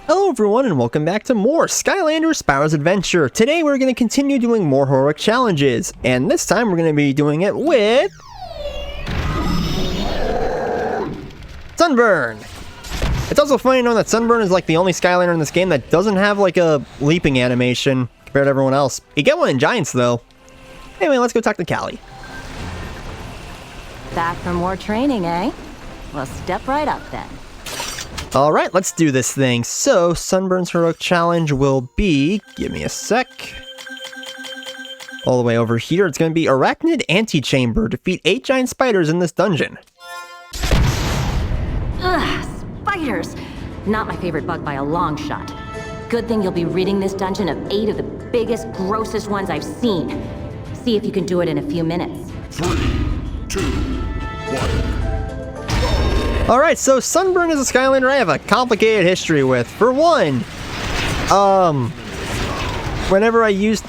Hello everyone and welcome back to more Skylanders Spyro's Adventure. Today we're going to continue doing more heroic challenges, and this time we're going to be doing it with... Sunburn! It's also funny knowing that Sunburn is like the only Skylander in this game that doesn't have like a leaping animation compared to everyone else. You get one in Giants though. Anyway, let's go talk to Callie. Back for more training, eh? Well, step right up then. Alright, let's do this thing. So, Sunburn's heroic challenge will be... Give me a sec. All the way over here, it's going to be Arachnid Antechamber. Defeat 8 giant spiders in this dungeon. Ugh, spiders! Not my favorite bug by a long shot. Good thing you'll be ridding this dungeon of 8 of the biggest, grossest ones I've seen. See if you can do it in a few minutes. 3, 2, 1. Alright, so Sunburn is a Skylander I have a complicated history with. For one, whenever I used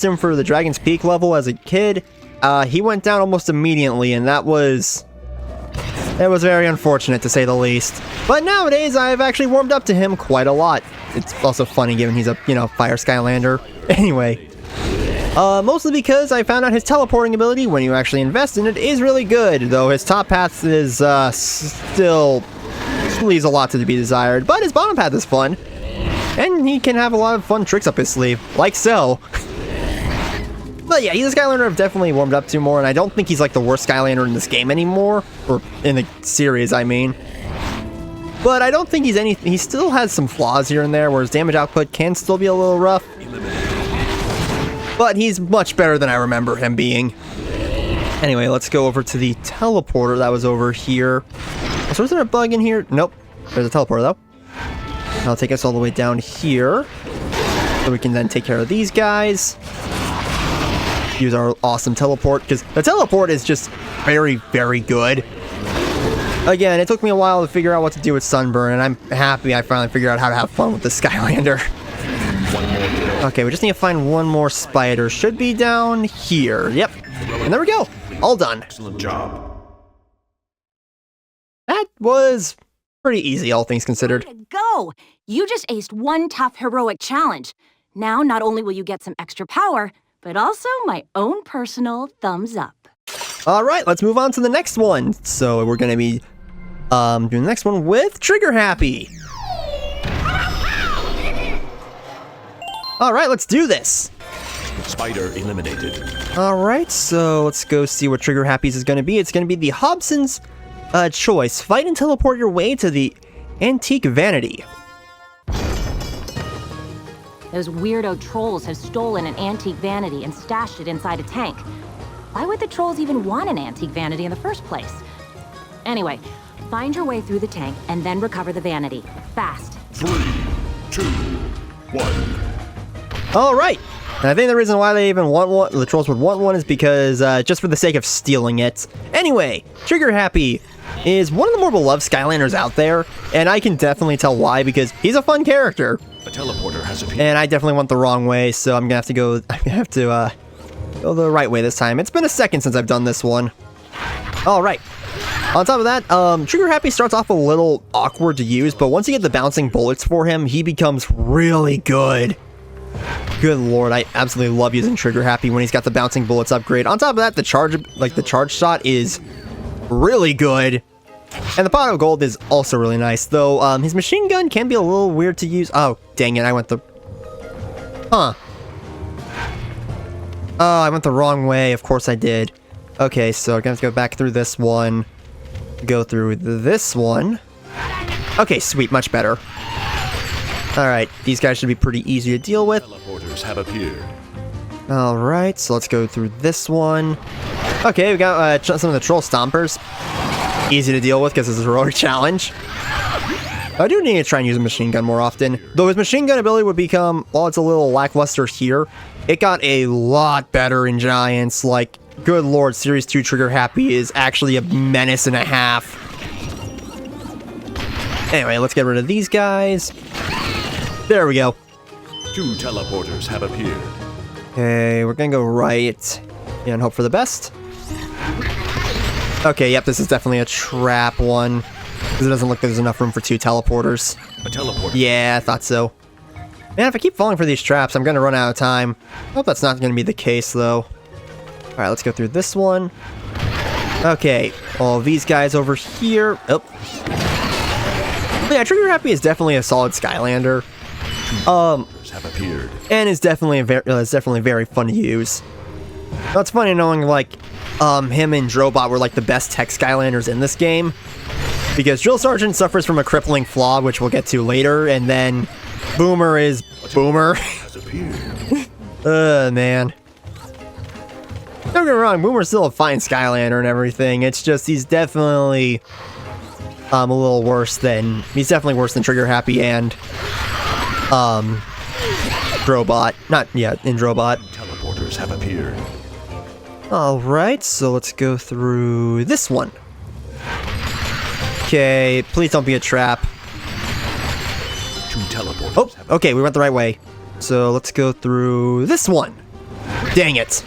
him for the Dragon's Peak level as a kid, he went down almost immediately, and that was very unfortunate to say the least. But nowadays, I've actually warmed up to him quite a lot. It's also funny given he's a, fire Skylander. Anyway. Mostly because I found out his teleporting ability, when you actually invest in it, is really good, though his top path is, still leaves a lot to be desired, but his bottom path is fun, and he can have a lot of fun tricks up his sleeve, like so. But yeah, he's a Skylander I've definitely warmed up to more, and I don't think he's like the worst Skylander in this game anymore, or in the series, I mean. But I don't think he's anything, he still has some flaws here and there, where his damage output can still be a little rough. But he's much better than I remember him being. Anyway, let's go over to the teleporter that was over here. So is there a bug in here? Nope. There's a teleporter, though. That'll take us all the way down here. So we can then take care of these guys. Use our awesome teleport, because the teleport is just very, very good. Again, it took me a while to figure out what to do with Sunburn, and I'm happy I finally figured out how to have fun with the Skylander. Okay, we just need to find one more spider. Should be down here. Yep. And there we go. All done. Excellent job. That was pretty easy, all things considered. Way to go! You just aced one tough heroic challenge. Now, not only will you get some extra power, but also my own personal thumbs up. Alright, let's move on to the next one. So we're going to be doing the next one with Trigger Happy. Alright, let's do this! Spider eliminated. Alright, so let's go see what Trigger Happy's is going to be. It's going to be the Hobson's choice. Fight and teleport your way to the Antique Vanity. Those weirdo trolls have stolen an antique vanity and stashed it inside a tank. Why would the trolls even want an antique vanity in the first place? Anyway, find your way through the tank and then recover the vanity. Fast. 3, 2, 1. Alright, and I think the reason why they even want one, the trolls would want one, is because, just for the sake of stealing it. Anyway, Trigger Happy is one of the more beloved Skylanders out there, and I can definitely tell why, because he's a fun character. A teleporter has appeared. And I definitely went the wrong way, so I'm gonna have to go, go the right way this time. It's been a second since I've done this one. Alright. On top of that, Trigger Happy starts off a little awkward to use, but once you get the bouncing bullets for him, he becomes really good. Good lord, I absolutely love using Trigger Happy when he's got the bouncing bullets upgrade. On top of that, the charge shot is really good. And the pot of gold is also really nice, though his machine gun can be a little weird to use. Oh, dang it, I went the... Huh. Oh, I went the wrong way. Of course I did. Okay, so I'm gonna have to go back through this one. Go through this one. Okay, sweet, much better. Alright, these guys should be pretty easy to deal with. Teleporters have appeared. Alright, so let's go through this one. Okay, we got some of the Troll Stompers. Easy to deal with because it's a heroic challenge. I do need to try and use a machine gun more often. Though his machine gun ability would become, while it's a little lackluster here, it got a lot better in Giants. Like, good lord, Series 2 Trigger Happy is actually a menace and a half. Anyway, let's get rid of these guys. There we go. 2 teleporters have appeared. Okay, we're gonna go right and hope for the best. Okay, yep, this is definitely a trap one. Because it doesn't look like there's enough room for 2 teleporters. A teleporter. Yeah, I thought so. Man, if I keep falling for these traps, I'm going to run out of time. Hope that's not going to be the case, though. Alright, let's go through this one. Okay, all these guys over here. Oh. Yeah, Trigger Happy is definitely a solid Skylander. Have appeared. And is definitely very fun to use. Now, it's funny knowing, like, him and Drobot were, like, the best tech Skylanders in this game. Because Drill Sergeant suffers from a crippling flaw, which we'll get to later, and then Boomer is Boomer. Has appeared. Man. Don't get me wrong, Boomer's still a fine Skylander and everything. It's just he's definitely a little worse than Trigger Happy and Drobot. In Drobot. Teleporters have appeared. Alright, so let's go through this one. Okay, please don't be a trap. 2 teleporters. Oh, okay, we went the right way. So let's go through this one. Dang it.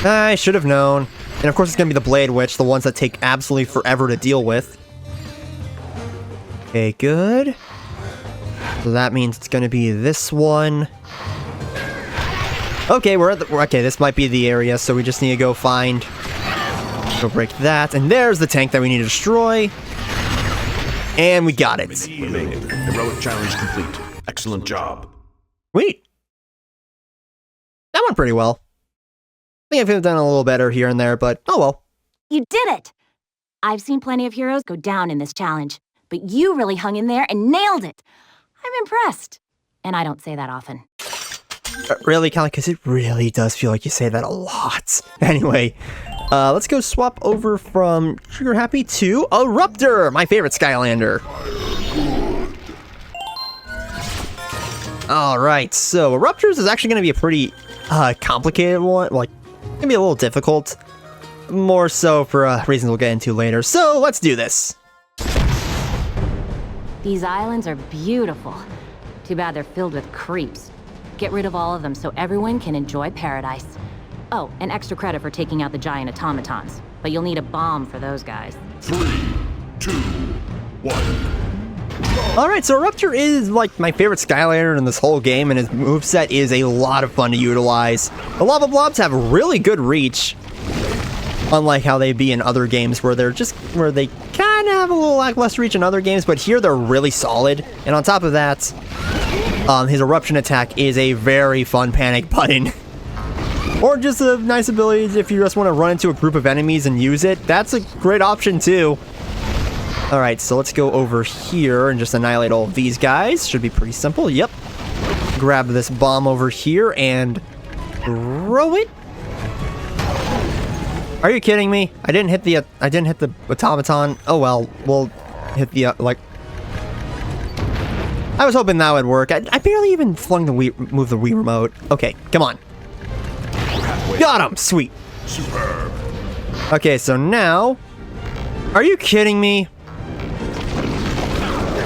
I should have known. And of course it's going to be the Blade Witch, the ones that take absolutely forever to deal with. Okay, good. So that means it's going to be this one. Okay, okay, this might be the area, so we just need to go break that. And there's the tank that we need to destroy. And we got it. Remaining. Heroic challenge complete. Excellent job. Sweet. That went pretty well. I think I could have done a little better here and there, but oh well. You did it! I've seen plenty of heroes go down in this challenge, but you really hung in there and nailed it. I'm impressed. And I don't say that often. Really, Callie? Because it really does feel like you say that a lot. Anyway, let's go swap over from Trigger Happy to Eruptor, my favorite Skylander. Alright, so Eruptors is actually going to be a pretty complicated one. Like, it's going to be a little difficult. More so for reasons we'll get into later. So, let's do this. These islands are beautiful. Too bad they're filled with creeps. Get rid of all of them so everyone can enjoy paradise. Oh, and extra credit for taking out the giant automatons. But you'll need a bomb for those guys. 3, 2, 1. Alright, so Eruptor is like my favorite Skylander in this whole game, and his moveset is a lot of fun to utilize. The Lava Blobs have really good reach, unlike how they be in other games where they kind of have a little lackluster reach in other games, but here they're really solid. And on top of that, his eruption attack is a very fun panic button. Or just a nice ability if you just want to run into a group of enemies and use it. That's a great option too. Alright, so let's go over here and just annihilate all of these guys. Should be pretty simple. Yep. Grab this bomb over here and throw it. Are you kidding me? I didn't hit the automaton. Oh well, we'll hit the I was hoping that would work. I barely even flung the move the Wii remote. Okay, come on. Got him! Sweet. Superb. Okay, so now... Are you kidding me?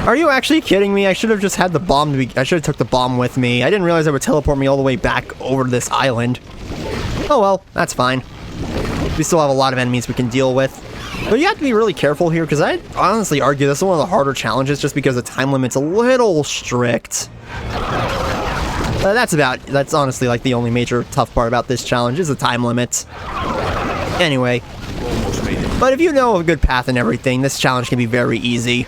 Are you actually kidding me? I should have just had the bomb I should have took the bomb with me. I didn't realize it would teleport me all the way back over to this island. Oh well, that's fine. We still have a lot of enemies we can deal with. But you have to be really careful here, because I honestly argue this is one of the harder challenges just because the time limit's a little strict. That's honestly like the only major tough part about this challenge is the time limit. Anyway. But if you know a good path and everything, this challenge can be very easy.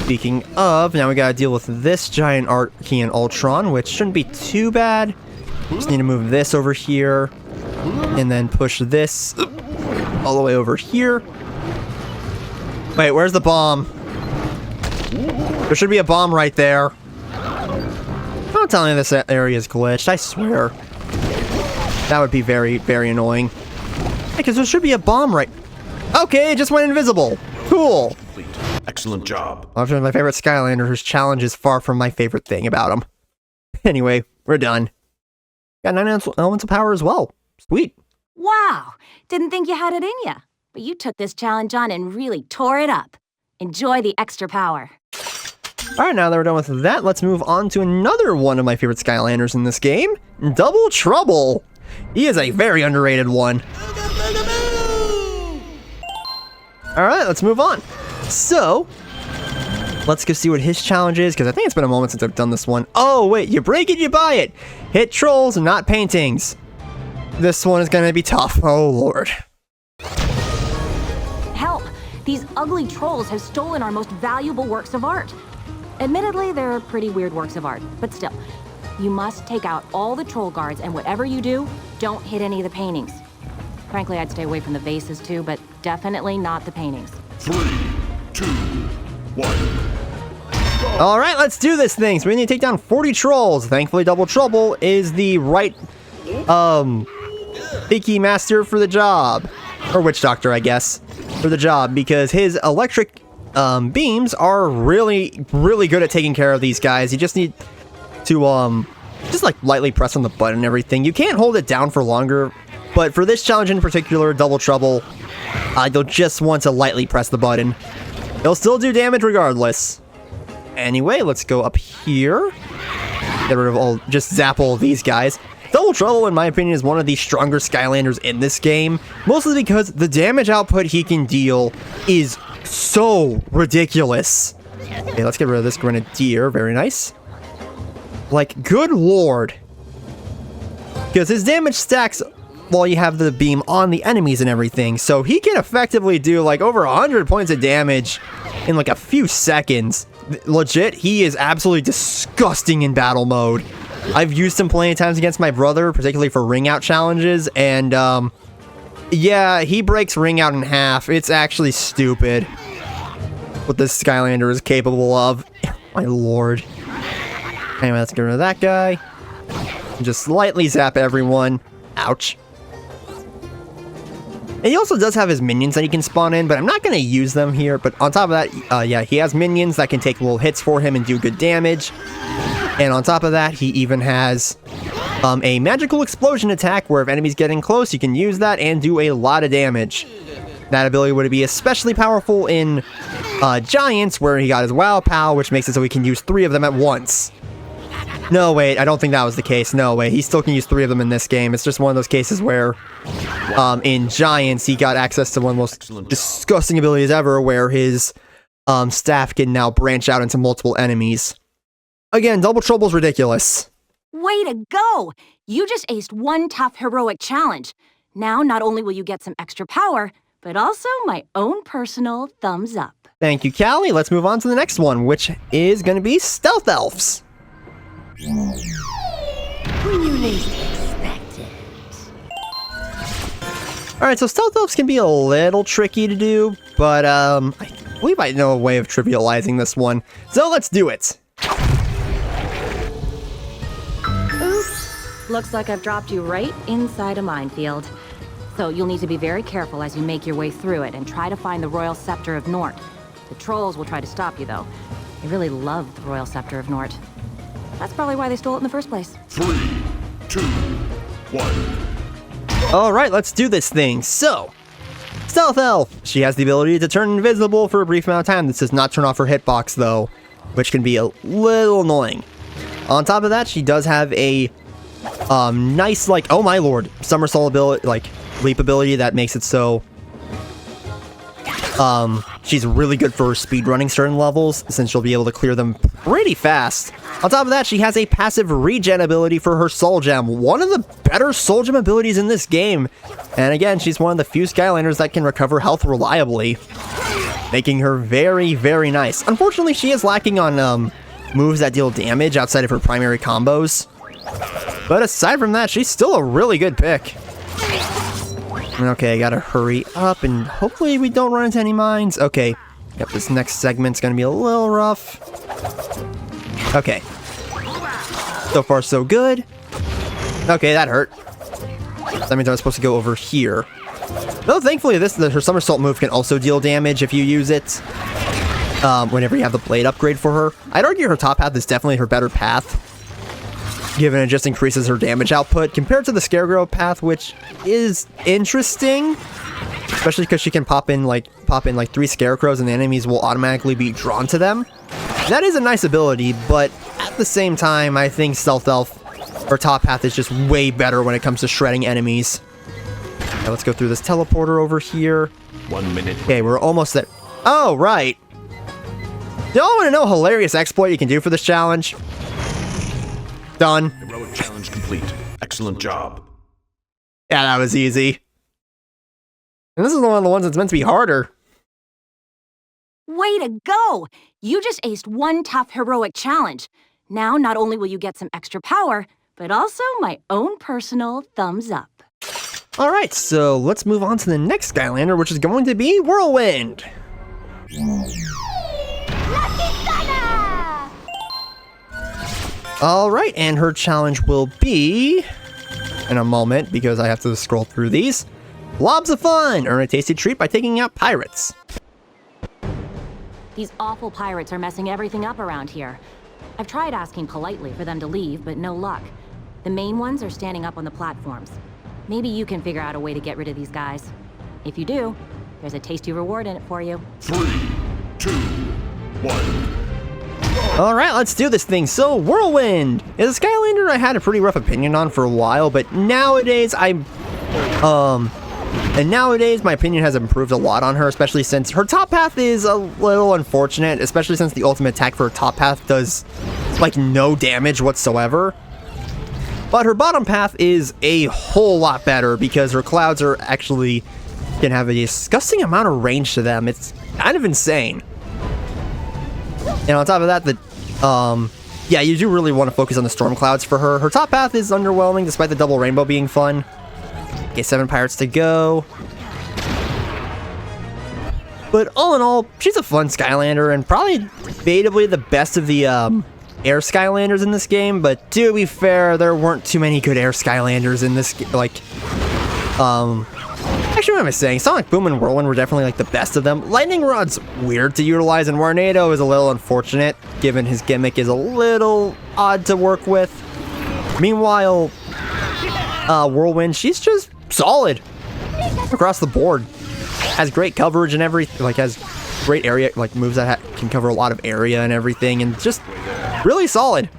Speaking of, now we gotta deal with this giant Archean Ultron, which shouldn't be too bad. Just need to move this over here. And then push this all the way over here. Wait, where's the bomb? There should be a bomb right there. Don't tell me this area is glitched, I swear. That would be very, very annoying. Because there should be a bomb right... Okay, it just went invisible. Cool. Excellent job. One of my favorite Skylander, whose challenge is far from my favorite thing about him. Anyway, we're done. Got 9 elements of power as well. Sweet. Wow! Didn't think you had it in ya. But you took this challenge on and really tore it up. Enjoy the extra power. Alright, now that we're done with that, let's move on to another one of my favorite Skylanders in this game. Double Trouble! He is a very underrated one. Alright, let's move on. So, let's go see what his challenge is, because I think it's been a moment since I've done this one. Oh, wait, you break it, you buy it. Hit trolls, not paintings. This one is going to be tough. Oh, Lord. Help! These ugly trolls have stolen our most valuable works of art. Admittedly, they're pretty weird works of art, but still. You must take out all the troll guards, and whatever you do, don't hit any of the paintings. Frankly, I'd stay away from the vases too, but definitely not the paintings. 3, 2, 1. All right, let's do this thing. So we need to take down 40 trolls. Thankfully, Double Trouble is the right, Icky Master for the job. Or Witch Doctor, I guess, for the job, because his electric beams are really, really good at taking care of these guys. You just need to, just like lightly press on the button and everything. You can't hold it down for longer, but for this challenge in particular, Double Trouble, you'll just want to lightly press the button. It'll still do damage regardless. Anyway, let's go up here. Get rid of all, just zap all of these guys. Double Trouble, in my opinion, is one of the stronger Skylanders in this game, mostly because the damage output he can deal is so ridiculous. Okay, let's get rid of this Grenadier. Very nice. Like, good lord. Because his damage stacks while you have the beam on the enemies and everything, so he can effectively do like over 100 points of damage in like a few seconds. Legit, he is absolutely disgusting in battle mode. I've used him plenty of times against my brother, particularly for ring out challenges, and yeah, he breaks ring out in half. It's actually stupid what this Skylander is capable of. My lord. Anyway, let's get rid of that guy. Just lightly zap everyone. Ouch. And he also does have his minions that he can spawn in, but I'm not going to use them here. But on top of that, yeah, he has minions that can take little hits for him and do good damage. And on top of that, he even has a magical explosion attack where if enemies get in close, you can use that and do a lot of damage. That ability would be especially powerful in Giants, where he got his Wow Pow, which makes it so he can use 3 of them at once. No, wait, I don't think that was the case. No, wait, he still can use 3 of them in this game. It's just one of those cases where in Giants, he got access to one of the most disgusting abilities ever, where his staff can now branch out into multiple enemies. Again, Double Trouble's ridiculous. Way to go! You just aced one tough heroic challenge. Now, not only will you get some extra power, but also my own personal thumbs up. Thank you, Callie. Let's move on to the next one, which is going to be Stealth Elves. When you least expect it. Alright, so Stealth Elves can be a little tricky to do, but I believe I know a way of trivializing this one. So let's do it. Oops. Looks like I've dropped you right inside a minefield. So you'll need to be very careful as you make your way through it and try to find the Royal Scepter of Nort. The trolls will try to stop you, though. They really love the Royal Scepter of Nort. That's probably why they stole it in the first place. 3, 2, 1. Alright, let's do this thing. So, Stealth Elf. She has the ability to turn invisible for a brief amount of time. This does not turn off her hitbox, though, which can be a little annoying. On top of that, she does have a nice, like, oh my lord, somersault ability, like, leap ability that makes it so she's really good for speedrunning certain levels, since she'll be able to clear them pretty fast. On top of that, she has a passive regen ability for her Soul Gem, one of the better Soul Gem abilities in this game. And again, she's one of the few Skylanders that can recover health reliably, making her very, very nice. Unfortunately, she is lacking on moves that deal damage outside of her primary combos. But aside from that, she's still a really good pick. Okay, I gotta hurry up, and hopefully we don't run into any mines. Okay, yep, this next segment's gonna be a little rough. Okay. So far, so good. Okay, that hurt. That means I was supposed to go over here. Though, thankfully, her somersault move can also deal damage if you use it. Whenever you have the blade upgrade for her. I'd argue her top path is definitely her better path, given it just increases her damage output compared to the Scarecrow path, which is interesting, especially because she can pop in like 3 Scarecrows and the enemies will automatically be drawn to them. That is a nice ability, but at the same time, I think Stealth Elf, her top path, is just way better when it comes to shredding enemies. Now let's go through this teleporter over here. 1 minute. Okay, we're almost there. Oh, right. Do y'all want to know a hilarious exploit you can do for this challenge? Done. Heroic challenge complete. Excellent job. Yeah, that was easy. And this is one of the ones that's meant to be harder. Way to go! You just aced one tough heroic challenge. Now, not only will you get some extra power, but also my own personal thumbs up. Alright, so let's move on to the next Skylander, which is going to be Whirlwind. Alright, and her challenge will be, in a moment, because I have to scroll through these, Blobs of Fun! Earn a tasty treat by taking out pirates. These awful pirates are messing everything up around here. I've tried asking politely for them to leave, but no luck. The main ones are standing up on the platforms. Maybe you can figure out a way to get rid of these guys. If you do, there's a tasty reward in it for you. 3, 2, 1. Alright, let's do this thing. So, Whirlwind is a Skylander I had a pretty rough opinion on for a while, but nowadays nowadays my opinion has improved a lot on her, especially since her top path is a little unfortunate, especially since the ultimate attack for her top path does, like, no damage whatsoever. But her bottom path is a whole lot better because her clouds are actually can have a disgusting amount of range to them. It's kind of insane. And on top of that, yeah, you do really want to focus on the storm clouds for her. Her top path is underwhelming despite the double rainbow being fun. Okay, 7 pirates to go. But all in all, she's a fun Skylander and probably debatably the best of the air Skylanders in this game. But to be fair, there weren't too many good air Skylanders in this, actually, what am I saying? Sonic Boom and Whirlwind were definitely like the best of them. Lightning Rod's weird to utilize, and Warnado is a little unfortunate, given his gimmick is a little odd to work with. Meanwhile, Whirlwind, she's just solid across the board. Has great coverage and everything, like has great area, like moves that can cover a lot of area and everything, and just really solid.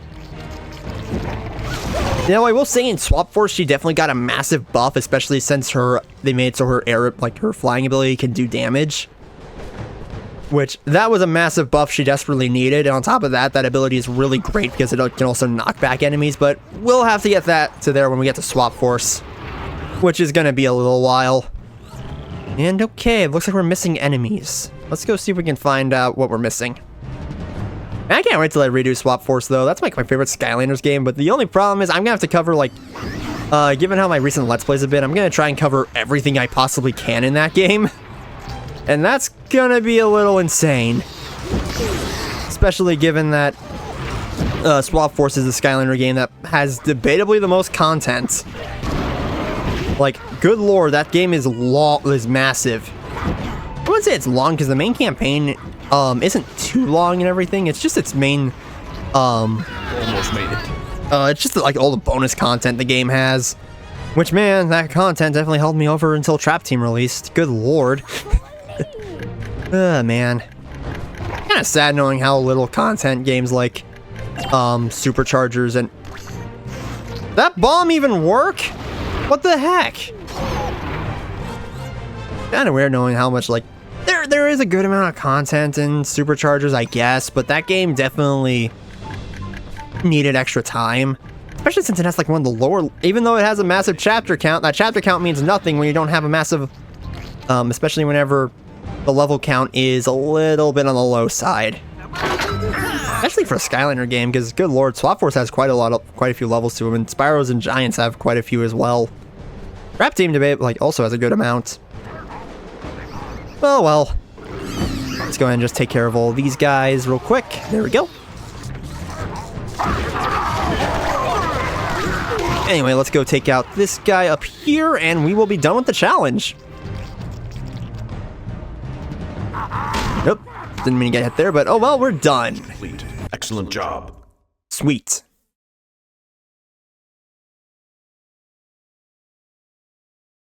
You know, I will say in Swap Force, she definitely got a massive buff, especially since they made it so her air, like her flying ability can do damage. Which, that was a massive buff she desperately needed, and on top of that, that ability is really great because it can also knock back enemies, but we'll have to get that to there when we get to Swap Force, which is going to be a little while. And okay, it looks like we're missing enemies. Let's go see if we can find out what we're missing. I can't wait till I redo Swap Force, though. That's like my favorite Skylanders game, but the only problem is I'm gonna have to cover, like, given how my recent Let's Plays have been, I'm gonna try and cover everything I possibly can in that game. And that's gonna be a little insane. Especially given that Swap Force is a Skylander game that has debatably the most content. Like, good lord, that game is massive. I wouldn't say it's long, because the main campaign isn't too long and everything. It's just its main, Almost made it. it's just like all the bonus content the game has. Which, man, that content definitely held me over until Trap Team released. Good lord. Man. Kind of sad knowing how little content games like, Superchargers and... That bomb even work? What the heck? Kind of weird knowing how much, like, there is a good amount of content in Superchargers, I guess, but that game definitely needed extra time. Especially since it has, like, one of the lower... Even though it has a massive chapter count, that chapter count means nothing when you don't have a massive... especially whenever the level count is a little bit on the low side. Especially for a Skylander game, because, good lord, Swap Force has quite a few levels to them, and Spyros and Giants have quite a few as well. Trap Team Debate, like, also has a good amount. Oh, well. Let's go ahead and just take care of all these guys real quick. There we go. Anyway, let's go take out this guy up here, and we will be done with the challenge. Nope. Didn't mean to get hit there, but oh well, we're done. Complete. Excellent job. Sweet. So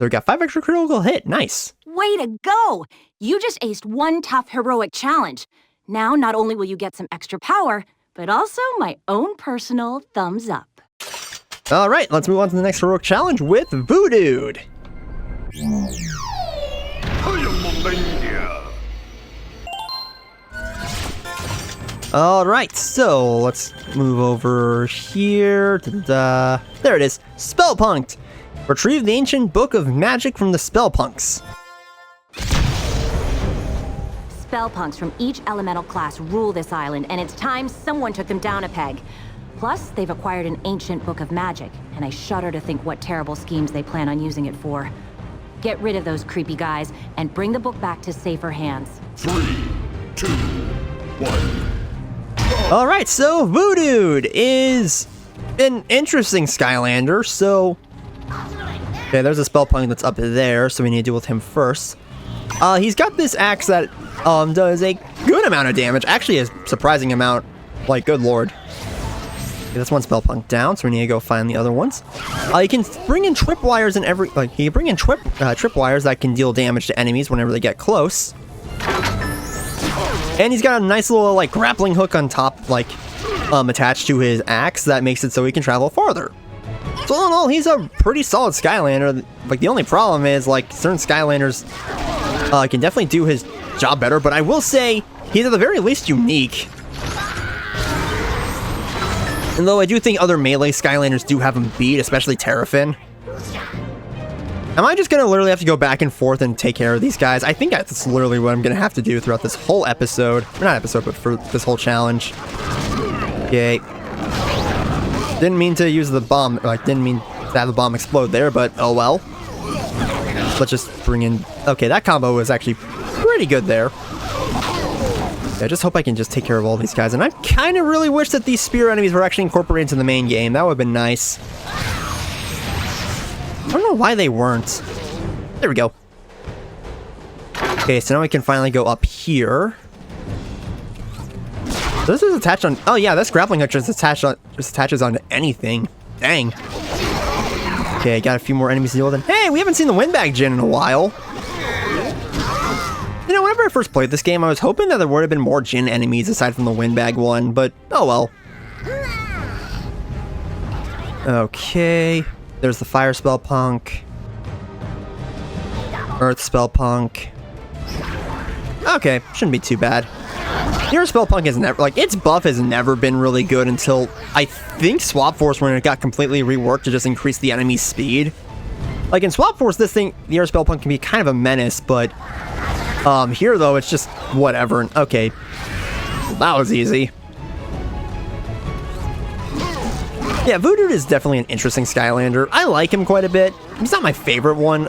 we got 5 extra critical hit. Nice. Way to go! You just aced one tough heroic challenge. Now, not only will you get some extra power, but also my own personal thumbs up. All right, let's move on to the next heroic challenge with Voodood. Alright, so let's move over here. Da-da-da. There it is. Spellpunked. Retrieve the ancient book of magic from the Spellpunks. Spellpunks from each elemental class rule this island, and it's time someone took them down a peg. Plus, they've acquired an ancient book of magic, and I shudder to think what terrible schemes they plan on using it for. Get rid of those creepy guys, and bring the book back to safer hands. 3, 2, 1. Alright, so Voodood is an interesting Skylander, so... Okay, there's a Spellpunk that's up there, so we need to deal with him first. He's got this axe that does a good amount of damage, actually a surprising amount, like, good lord. Okay, that's one Spellpunk down, so we need to go find the other ones. You can bring in tripwires in every, like, you can bring in tripwires that can deal damage to enemies whenever they get close. And he's got a nice little, like, grappling hook on top, like, attached to his axe that makes it so he can travel farther. So all in all, he's a pretty solid Skylander. Like, the only problem is, like, certain Skylanders can definitely do his job better, but I will say he's at the very least unique. And though I do think other melee Skylanders do have him beat, especially Terrafin. Am I just gonna literally have to go back and forth and take care of these guys? I think that's literally what I'm gonna have to do throughout this whole episode. Or not episode, but for this whole challenge. Yay. Didn't mean to use the bomb, like, didn't mean to have the bomb explode there, but oh well. Let's just bring in... Okay, that combo was actually pretty good there. Yeah, I just hope I can just take care of all these guys. And I kind of really wish that these spear enemies were actually incorporated into the main game. That would have been nice. I don't know why they weren't. There we go. Okay, so now we can finally go up here. This is attached on... Oh yeah, this grappling hook just attaches onto anything. Dang. Okay, got a few more enemies to deal with. And hey, we haven't seen the Windbag Djinn in a while. You know, whenever I first played this game, I was hoping that there would have been more Djinn enemies aside from the Windbag one, but oh well. Okay. There's the Fire Spellpunk. Earth Spellpunk. Okay, shouldn't be too bad. Your Spellpunk has never, like, its buff has never been really good until, I think, Swap Force, when it got completely reworked to just increase the enemy's speed. Like, in Swap Force, this thing, the Air Spellpunk can be kind of a menace, but, here, though, it's just whatever. Okay. That was easy. Yeah, Voodood is definitely an interesting Skylander. I like him quite a bit. He's not my favorite one.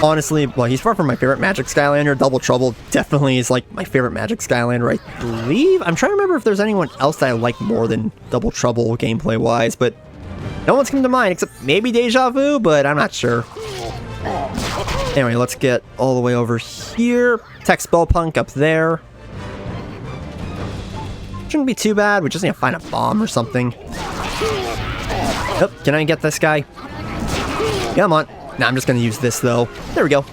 Honestly, well, he's far from my favorite Magic Skylander. Double Trouble definitely is, like, my favorite Magic Skylander, I believe. I'm trying to remember if there's anyone else that I like more than Double Trouble gameplay-wise, but no one's come to mind, except maybe Deja Vu, but I'm not sure. Anyway, let's get all the way over here. Tech Spellpunk up there. Shouldn't be too bad. We just need to find a bomb or something. Oh, can I get this guy? Come on. Nah, I'm just gonna use this, though. There we go.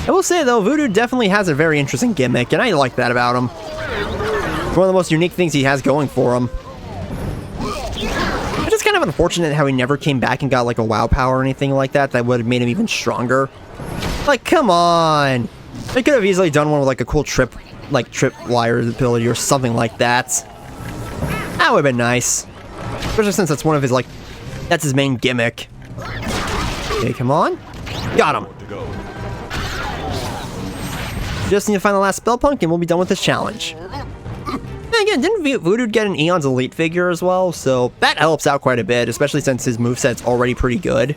I will say, though, Voodood definitely has a very interesting gimmick, and I like that about him. It's one of the most unique things he has going for him. It's just kind of unfortunate how he never came back and got, like, a WoW power or anything like that that would have made him even stronger. Like, come on! They could have easily done one with, like, a cool tripwire ability or something like that. That would have been nice. Especially since that's one of his, like, that's his main gimmick. Okay, come on. Got him. Just need to find the last Spellpunk and we'll be done with this challenge. And again, didn't Voodood get an Eon's Elite figure as well? So that helps out quite a bit, especially since his moveset's already pretty good.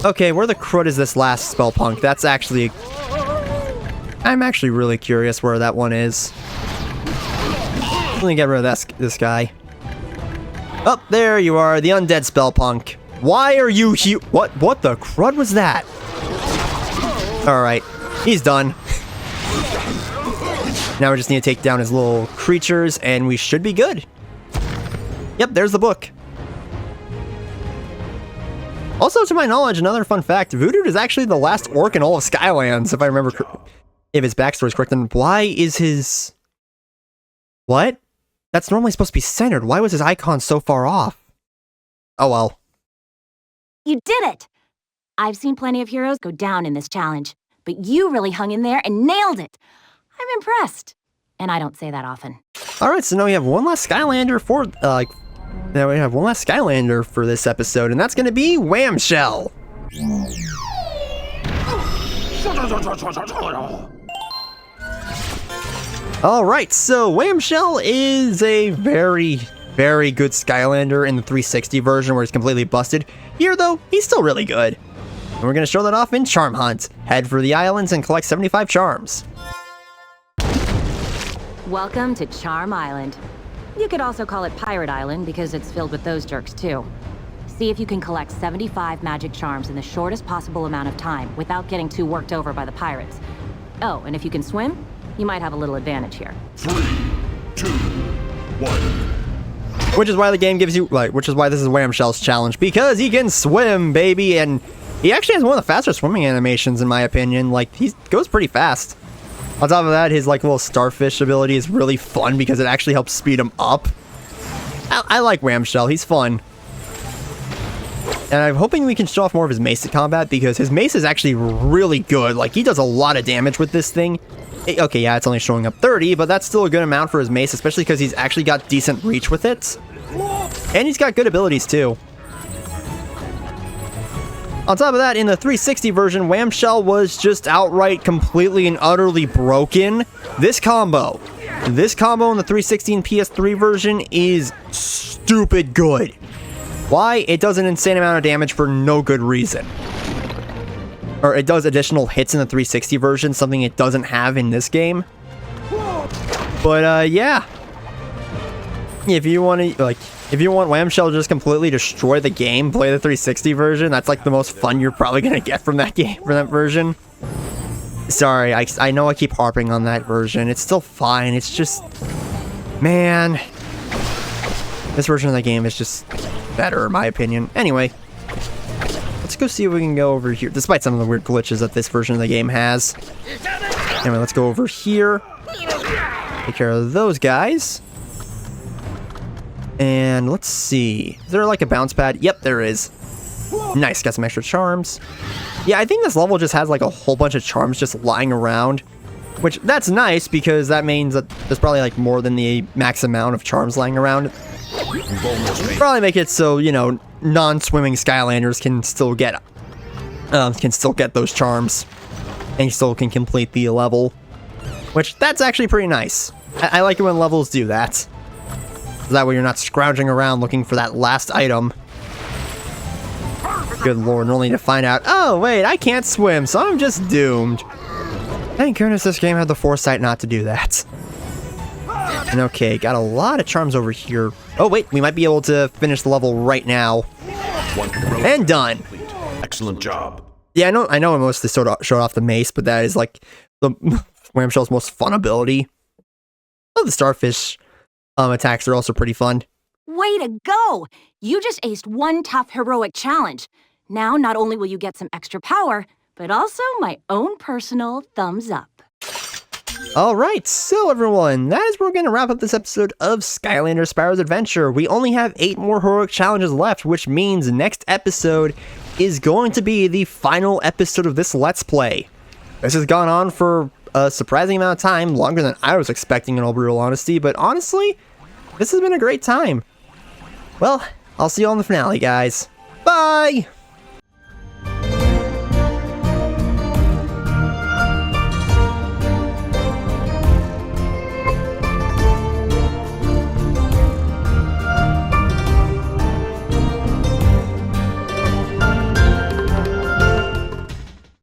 Okay, where the crud is this last Spellpunk? That's actually... I'm actually really curious where that one is. Let me get rid of this guy. Oh, there you are, the undead Spellpunk. Why are you here? What the crud was that? Alright, he's done. Now we just need to take down his little creatures, and we should be good. Yep, there's the book. Also, to my knowledge, another fun fact, Voodood is actually the last orc in all of Skylands, if I remember, if his backstory is correct. Then why is his... What? That's normally supposed to be centered. Why was his icon so far off? Oh well. You did it! I've seen plenty of heroes go down in this challenge, but you really hung in there and nailed it. I'm impressed. And I don't say that often. Alright, so now we have one last Skylander for, now we have one last Skylander for this episode, and that's gonna be Wham Shell. Alright, so Wham Shell is a very, very good Skylander in the 360 version where he's completely busted. Here, though, he's still really good. And we're gonna show that off in Charm Hunt. Head for the islands and collect 75 charms. Welcome to Charm Island. You could also call it Pirate Island because it's filled with those jerks too. See if you can collect 75 magic charms in the shortest possible amount of time without getting too worked over by the pirates. Oh, and if you can swim, you might have a little advantage here. 3, 2, 1. Which is why the game gives you, which is why this is Wham Shell's challenge, because he can swim, baby, and he actually has one of the faster swimming animations in my opinion. Like, he goes pretty fast. On top of that, his little starfish ability is really fun because it actually helps speed him up. I like Wham Shell, he's fun. And I'm hoping we can show off more of his mace combat because his mace is actually really good. Like, he does a lot of damage with this thing. Okay, yeah, it's only showing up 30, but that's still a good amount for his mace, especially because he's actually got decent reach with it. And he's got good abilities, too. On top of that, in the 360 version, Wham Shell was just outright completely and utterly broken. This combo in the 360 and PS3 version is stupid good. Why? It does an insane amount of damage for no good reason. Or it does additional hits in the 360 version, something it doesn't have in this game. But, yeah. If you want to, if you want Wham Shell to just completely destroy the game, play the 360 version. That's like the most fun you're probably going to get from that game, from that version. Sorry, I know I keep harping on that version. It's still fine. It's just, man, this version of the game is just better, in my opinion. Anyway, let's go see if we can go over here, despite some of the weird glitches that this version of the game has. Anyway, let's go over here. Take care of those guys. And let's see. Is there like a bounce pad? Yep, there is. Nice, got some extra charms. Yeah, I think this level just has like a whole bunch of charms just lying around. Which, that's nice because that means that there's probably like more than the max amount of charms lying around. Probably make it so, you know, non-swimming Skylanders can still get those charms. And you still can complete the level. Which, that's actually pretty nice. I like it when levels do that. That way you're not scrounging around looking for that last item. Good lord, only to find out, oh wait, I can't swim, so I'm just doomed. Thank goodness this game had the foresight not to do that. And okay, got a lot of charms over here. Oh wait, we might be able to finish the level right now. And done. Excellent job. Yeah, I know I mostly showed off the mace, but that is like the Wham Shell's most fun ability. Oh, the starfish attacks are also pretty fun. Way to go! You just aced one tough heroic challenge. Now, not only will you get some extra power, but also my own personal thumbs up. Alright, so everyone, that is where we're going to wrap up this episode of Skylanders Spyro's Adventure. We only have 8 more heroic challenges left, which means the next episode is going to be the final episode of this Let's Play. This has gone on for a surprising amount of time, longer than I was expecting in all real honesty, but honestly, this has been a great time. Well, I'll see you on the finale, guys. Bye!